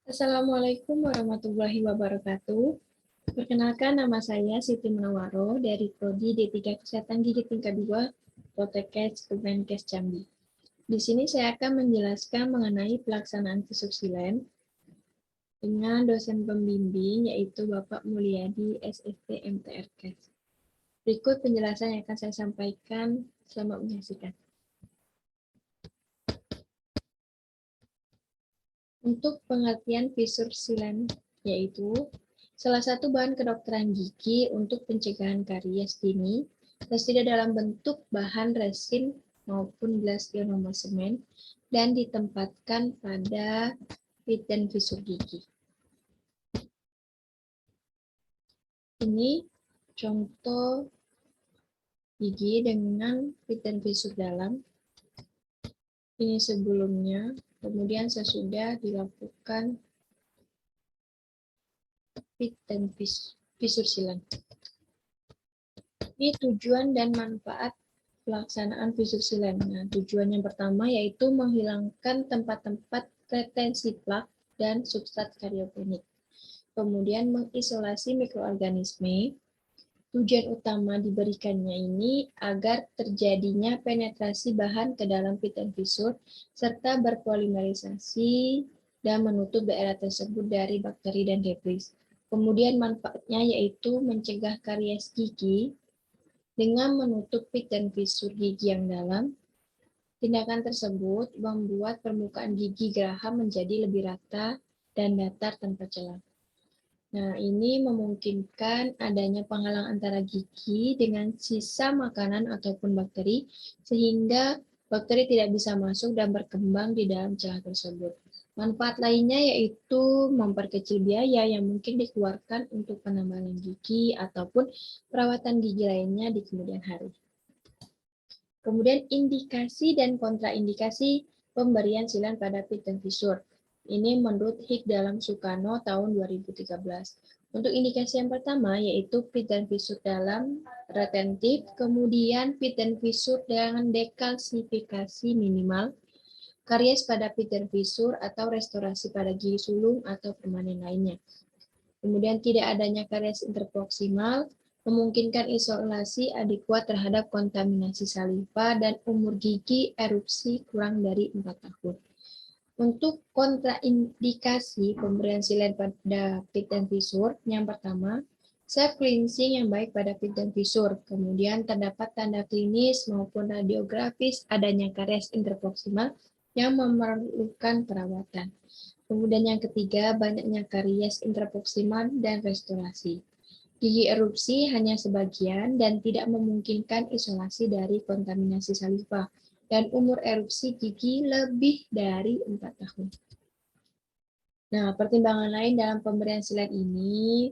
Assalamualaikum warahmatullahi wabarakatuh. Perkenalkan, nama saya Siti Munawaro dari Prodi D3 Kesehatan Gigi tingkat 2, Protekes Kemenkes Jambi. Di sini saya akan menjelaskan mengenai pelaksanaan Fisusilen dengan dosen pembimbing yaitu Bapak Mulyadi SST MTRKes. Berikut penjelasan yang akan saya sampaikan. Selamat menyaksikan. Untuk pengertian Fisusilen yaitu salah satu bahan kedokteran gigi untuk pencegahan karies dini tersedia dalam bentuk bahan resin maupun gelas ionomer semen dan ditempatkan pada pit dan fisur gigi. Ini contoh gigi dengan pit dan fisur dalam. Ini sebelumnya, kemudian sesudah dilakukan pit dan fisur silen. Ini tujuan dan manfaat pelaksanaan Fisusilen. Nah, tujuan yang pertama yaitu menghilangkan tempat-tempat retensi plak dan substrat kariogenik. Kemudian mengisolasi mikroorganisme. Tujuan utama diberikannya ini agar terjadinya penetrasi bahan ke dalam pit dan fisur serta berpolimerisasi dan menutup daerah tersebut dari bakteri dan debris. Kemudian manfaatnya yaitu mencegah karies gigi dengan menutup pit dan fisur gigi yang dalam. Tindakan tersebut membuat permukaan gigi geraham menjadi lebih rata dan datar tanpa celah. Nah, ini memungkinkan adanya penghalang antara gigi dengan sisa makanan ataupun bakteri, sehingga bakteri tidak bisa masuk dan berkembang di dalam celah tersebut. Manfaat lainnya yaitu memperkecil biaya yang mungkin dikeluarkan untuk penambahan gigi ataupun perawatan gigi lainnya di kemudian hari. Kemudian indikasi dan kontraindikasi pemberian silen pada pit dan fisur. Ini menurut Hik dalam Sukarno tahun 2013. Untuk indikasi yang pertama yaitu pit dan fisur dalam retentif, kemudian pit dan fisur dengan dekalsifikasi minimal, karies pada pit dan fisur atau restorasi pada gigi sulung atau permanen lainnya. Kemudian tidak adanya karies interproksimal, memungkinkan isolasi adekuat terhadap kontaminasi saliva dan umur gigi erupsi kurang dari 4 tahun. Untuk kontraindikasi pemberian silen pada pit dan fisur, yang pertama, self cleansing yang baik pada pit dan fisur. Kemudian terdapat tanda klinis maupun radiografis adanya karies interproksimal yang memerlukan perawatan. Kemudian yang ketiga, banyaknya karies interproksimal dan restorasi. Gigi erupsi hanya sebagian dan tidak memungkinkan isolasi dari kontaminasi saliva. Dan umur erupsi gigi lebih dari 4 tahun. Nah, pertimbangan lain dalam pemberian silen ini,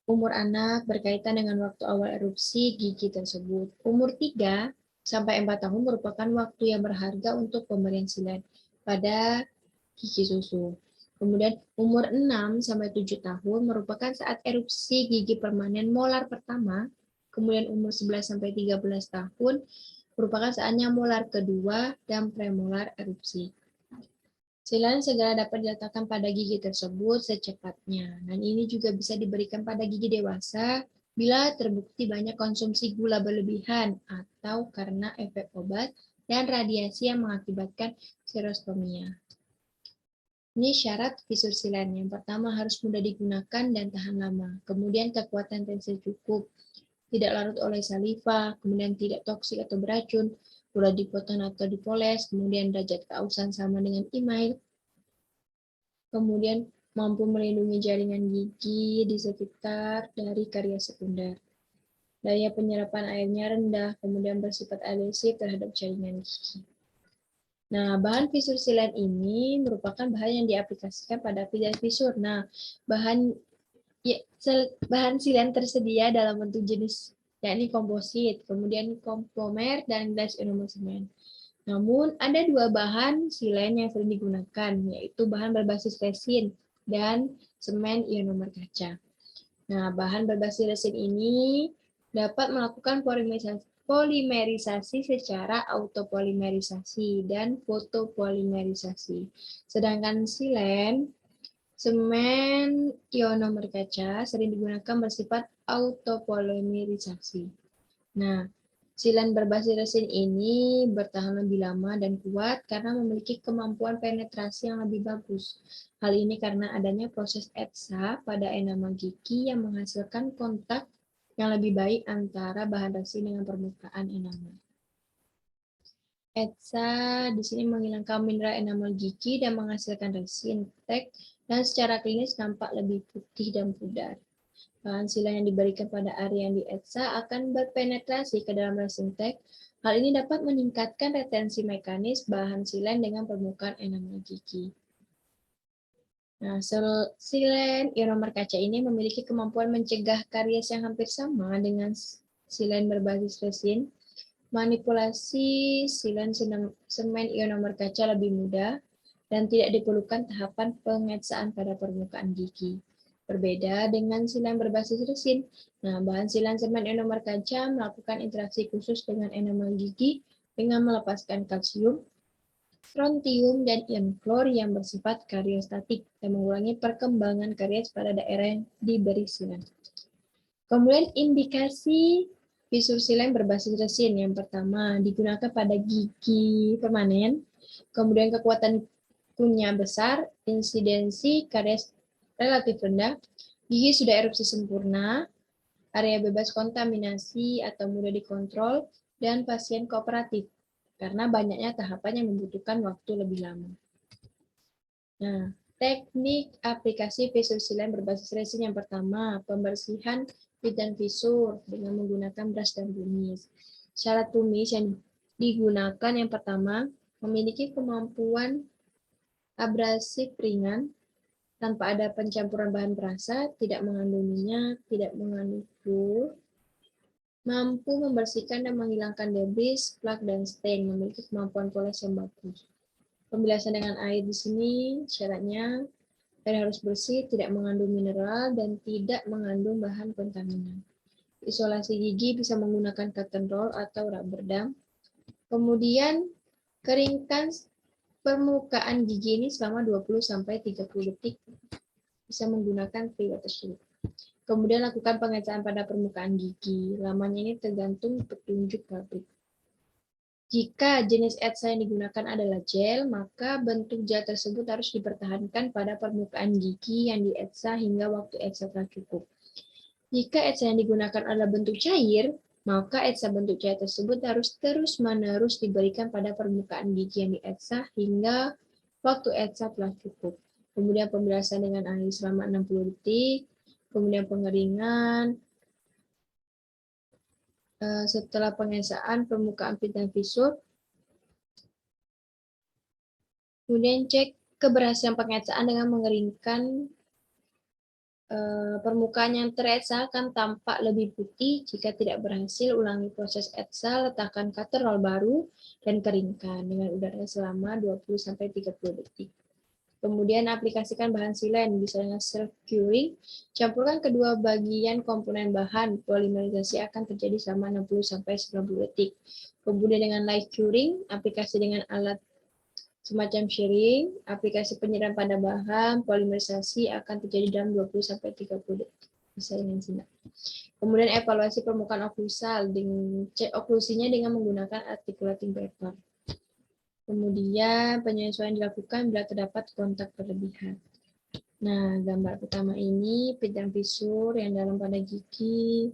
umur anak berkaitan dengan waktu awal erupsi gigi tersebut. Umur 3 sampai 4 tahun merupakan waktu yang berharga untuk pemberian silen pada gigi susu. Kemudian umur 6 sampai 7 tahun merupakan saat erupsi gigi permanen molar pertama. Kemudian umur 11 sampai 13 tahun merupakan saatnya molar kedua dan premolar erupsi. Silen segera dapat diletakkan pada gigi tersebut secepatnya. Dan ini juga bisa diberikan pada gigi dewasa bila terbukti banyak konsumsi gula berlebihan atau karena efek obat dan radiasi yang mengakibatkan xerostomia. Ini syarat fisur silen. Yang pertama harus mudah digunakan dan tahan lama. Kemudian kekuatan tensil cukup. Tidak larut oleh saliva, kemudian tidak toksik atau beracun, mudah dipotong atau dipoles, kemudian derajat keausan sama dengan email, kemudian mampu melindungi jaringan gigi di sekitar dari karies sekunder. Daya penyerapan airnya rendah, kemudian bersifat adhesif terhadap jaringan gigi. Nah, bahan fisur silen ini merupakan bahan yang diaplikasikan pada pit dan fisur. Nah, bahan silen tersedia dalam bentuk jenis yakni komposit, kemudian kompomer dan gelas ionomer semen. Namun ada dua bahan silen yang sering digunakan, yaitu bahan berbasis resin dan semen ionomer kaca. Nah, bahan berbasis resin ini dapat melakukan polimerisasi secara autopolimerisasi dan fotopolimerisasi. Sedangkan silen Semen ionomer kaca sering digunakan bersifat autopolimerisasi. Nah, silen berbasis resin ini bertahan lebih lama dan kuat karena memiliki kemampuan penetrasi yang lebih bagus. Hal ini karena adanya proses etsa pada enamel gigi yang menghasilkan kontak yang lebih baik antara bahan resin dengan permukaan enamel. Etsa di sini menghilangkan mineral enamel gigi dan menghasilkan resin tek dan secara klinis nampak lebih putih dan pudar. Bahan silang yang diberikan pada area yang dietsa akan berpenetrasi ke dalam resin tek. Hal ini dapat meningkatkan retensi mekanis bahan silen dengan permukaan enamel gigi. Nah, silen ionomer kaca ini memiliki kemampuan mencegah karies yang hampir sama dengan silen berbasis resin. Manipulasi silen semen ionomer kaca lebih mudah dan tidak diperlukan tahapan pengetsaan pada permukaan gigi. Berbeda dengan silen berbasis resin. Nah, bahan silen semen ionomer kaca melakukan interaksi khusus dengan enamel gigi dengan melepaskan kalsium, strontium, dan ion klor yang bersifat kariostatik dan mengurangi perkembangan karies pada daerah yang diberi silen. Kemudian indikasi visur silen berbasis resin. Yang pertama, digunakan pada gigi permanen. Kemudian kekuatan kunyah besar, insidensi karies relatif rendah, gigi sudah erupsi sempurna, area bebas kontaminasi atau mudah dikontrol, dan pasien kooperatif. Karena banyaknya tahapan yang membutuhkan waktu lebih lama. Nah, teknik aplikasi visur silen berbasis resin yang pertama, pembersihan pit dan visur dengan menggunakan brush dan tumis. Syarat tumis yang digunakan yang pertama, memiliki kemampuan abrasif ringan, tanpa ada pencampuran bahan perasa, tidak mengandung minyak, tidak mengandung fluor, mampu membersihkan dan menghilangkan debris, plak, dan stain, memiliki kemampuan poles yang bagus. Pembilasan dengan air di sini syaratnya air harus bersih, tidak mengandung mineral, dan tidak mengandung bahan kontaminan. Isolasi gigi bisa menggunakan cotton roll atau rubber dam. Kemudian keringkan permukaan gigi ini selama 20-30 detik. Bisa menggunakan pre-water sheet. Kemudian lakukan pengecaan pada permukaan gigi. Lamanya ini tergantung petunjuk pabrik. Jika jenis etsa yang digunakan adalah gel, maka bentuk gel tersebut harus dipertahankan pada permukaan gigi yang dietsa hingga waktu etsa telah cukup. Jika etsa yang digunakan adalah bentuk cair, maka etsa bentuk cair tersebut harus terus-menerus diberikan pada permukaan gigi yang dietsa hingga waktu etsa telah cukup. Kemudian pembilasan dengan air selama 60 detik, kemudian pengeringan. Setelah pengesaan permukaan pit dan visur, kemudian cek keberhasilan pengesaan dengan mengeringkan permukaan yang teretsa akan tampak lebih putih. Jika tidak berhasil, ulangi proses etsa, letakkan cotton roll baru, dan keringkan dengan udara selama 20-30 detik. Kemudian aplikasikan bahan silen, bisa dengan self-curing. Campurkan kedua bagian komponen bahan. Polimerisasi akan terjadi selama 60-90 detik. Kemudian dengan light curing, aplikasi dengan alat semacam shearing, aplikasi penyiram pada bahan, polimerisasi akan terjadi dalam 20-30 detik. Bisa dengan sinar. Kemudian evaluasi permukaan oklusal, cek oklusinya dengan menggunakan articulating paper. Kemudian penyesuaian dilakukan bila terdapat kontak berlebihan. Nah, gambar pertama ini pit dan visur yang dalam pada gigi.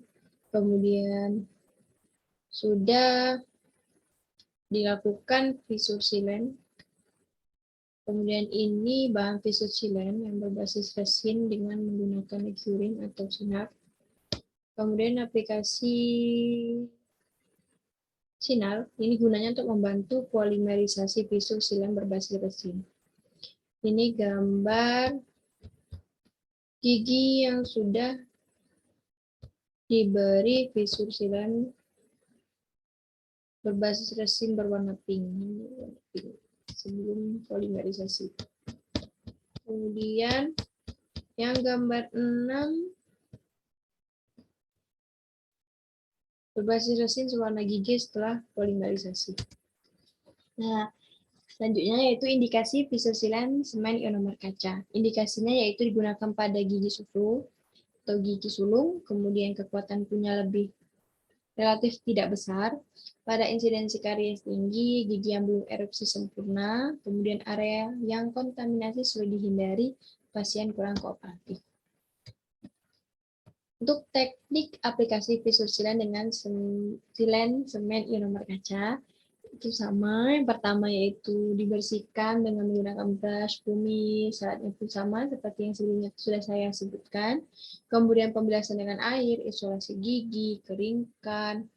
Kemudian sudah dilakukan visur silen. Kemudian ini bahan visur silen yang berbasis resin dengan menggunakan curing atau sinar. Kemudian aplikasi sinar, ini gunanya untuk membantu polimerisasi visur silen berbasis resin. Ini gambar gigi yang sudah diberi visur silen berbasis resin berwarna pink sebelum polimerisasi. Kemudian yang gambar 6 berbasis resin sewarna gigi setelah polimerisasi. Nah, Selanjutnya yaitu indikasi fisosilen semen ionomer kaca. Indikasinya yaitu digunakan pada gigi susu atau gigi sulung, kemudian kekuatan punya lebih relatif tidak besar, pada insidensi karies tinggi, gigi yang belum erupsi sempurna, kemudian area yang kontaminasi sulit dihindari, pasien kurang kooperatif. Untuk teknik aplikasi fisosilen dengan silen semen ionomer kaca, itu sama. Yang pertama yaitu dibersihkan dengan menggunakan brush, kumis, syaratnya pun sama seperti yang sebelumnya sudah saya sebutkan. Kemudian pembilasan dengan air, isolasi gigi, keringkan.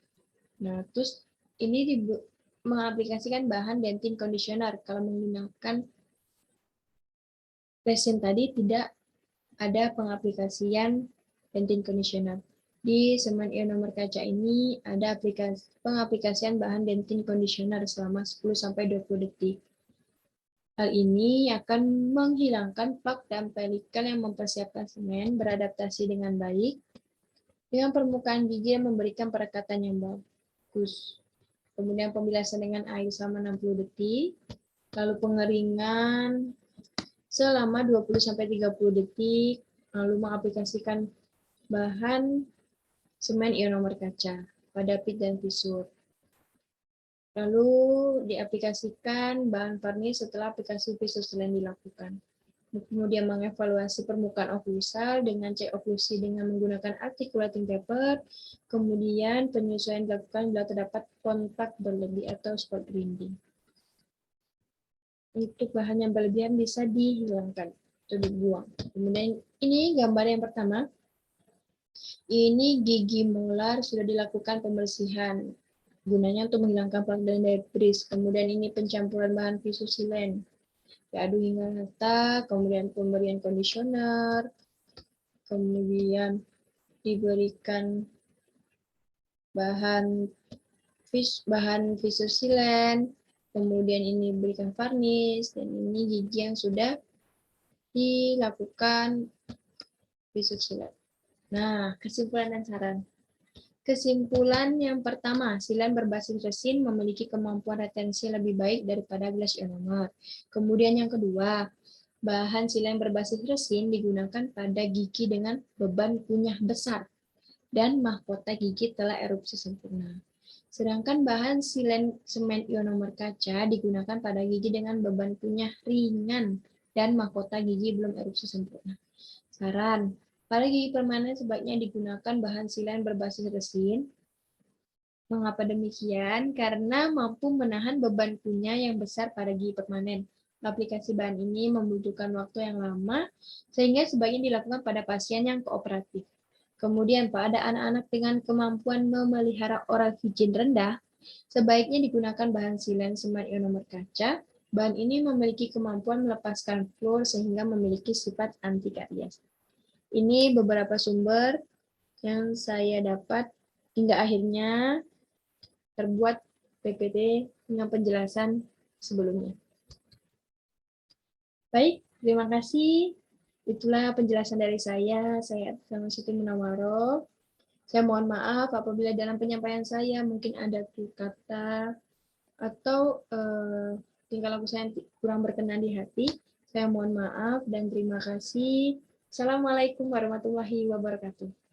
Nah, terus ini mengaplikasikan bahan dentin conditioner. Kalau menggunakan resin tadi tidak ada pengaplikasian dentin conditioner. Di semen ionomer kaca ini ada pengaplikasian bahan dentin conditioner selama 10-20 detik. Hal ini akan menghilangkan plak dan pelikan yang mempersiapkan semen beradaptasi dengan baik dengan permukaan gigi yang memberikan perekatan yang bagus. Kemudian pembilasan dengan air selama 60 detik, lalu pengeringan selama 20-30 detik, lalu mengaplikasikan bahan semen ionomer kaca pada pit dan fisur. Lalu diaplikasikan bahan varnis setelah aplikasi fisosilen dilakukan. Kemudian mengevaluasi permukaan oklusal dengan cek oklusi dengan menggunakan articulating paper. Kemudian penyesuaian dilakukan bila terdapat kontak berlebih atau spot grinding. Untuk bahan yang berlebihan bisa dihilangkan atau dibuang. Kemudian ini gambar yang pertama. Ini gigi molar sudah dilakukan pembersihan. Gunanya untuk menghilangkan plak dan debris. Kemudian ini pencampuran bahan fisosilen. Diaduk hingga rata, kemudian pemberian conditioner, kemudian diberikan bahan fisosilen, kemudian ini berikan varnis, dan ini gigi yang sudah dilakukan fisosilen. Nah, kesimpulan dan saran. Kesimpulan yang pertama, silen berbasis resin memiliki kemampuan retensi lebih baik daripada gelas ionomer. Kemudian yang kedua, bahan silen berbasis resin digunakan pada gigi dengan beban kunyah besar dan mahkota gigi telah erupsi sempurna. Sedangkan bahan silen semen ionomer kaca digunakan pada gigi dengan beban kunyah ringan dan mahkota gigi belum erupsi sempurna. Saran, pada gigi permanen sebaiknya digunakan bahan silen berbasis resin. Mengapa demikian? Karena mampu menahan beban kunyah yang besar pada gigi permanen. Aplikasi bahan ini membutuhkan waktu yang lama, sehingga sebaiknya dilakukan pada pasien yang kooperatif. Kemudian, pada anak-anak dengan kemampuan memelihara oral hygiene rendah, sebaiknya digunakan bahan silen semen ionomer kaca. Bahan ini memiliki kemampuan melepaskan fluor sehingga memiliki sifat anti karies. Ini beberapa sumber yang saya dapat hingga akhirnya terbuat PPT dengan penjelasan sebelumnya. Baik, terima kasih. Itulah penjelasan dari saya. Saya Sama Siti Munawwaroh. Saya mohon maaf apabila dalam penyampaian saya mungkin ada kata atau tingkah laku saya kurang berkenan di hati. Saya mohon maaf dan terima kasih. Assalamualaikum warahmatullahi wabarakatuh.